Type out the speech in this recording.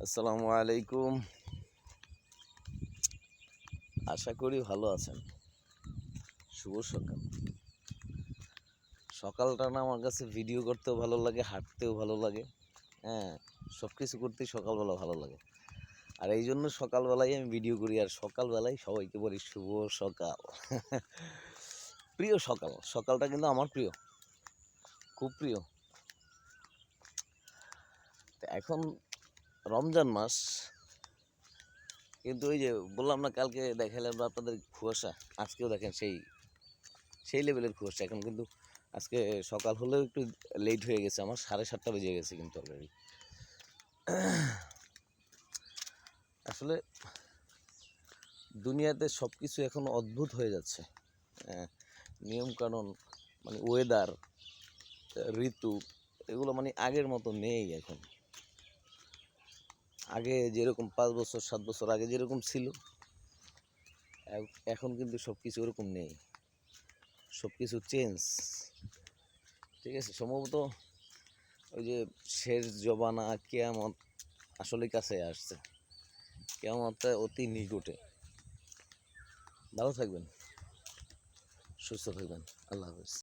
আসসালামু আলাইকুম। আশা করি ভালো আছেন। শুভ সকাল। সকালটা না আমার কাছে ভিডিও করতেও ভালো লাগে, হাঁটতেও ভালো লাগে। হ্যাঁ, সব কিছু করতেই সকালবেলা ভালো লাগে। আর এই জন্য সকালবেলায় আমি ভিডিও করি, আর সকালবেলায় সবাইকে বলি শুভ সকাল। প্রিয় সকাল, সকালটা কিন্তু আমার প্রিয়, খুব প্রিয়। তো এখন রমজান মাস, কিন্তু ওই যে বললাম না কালকে দেখালাম আপনাদের কুয়াশা, আজকেও দেখেন সেই সেই লেভেলের কুয়াশা। এখন কিন্তু আজকে সকাল হলেও একটু লেট হয়ে গেছে, আমার 7:30 বেজে গেছে কিন্তু অলরেডি। আসলে দুনিয়াতে সব কিছু এখন অদ্ভুত হয়ে যাচ্ছে। নিয়মকানুন, মানে ওয়েদার, ঋতু, এগুলো মানে আগের মতো নেই এখন। আগে যেরকম 5 বছর 7 বছর আগে যেরকম ছিল, এখন কিন্তু সব কিছু ওরকম নেই, সব কিছু চেঞ্জ। ঠিক আছে, সম্ভবত ওই যে শেষ জবানা কিয়ামত আসলে কাছে আসছে, কিয়ামতটা অতি নিকটে। ভালো থাকবেন, সুস্থ থাকবেন, আল্লাহ হাফেজ।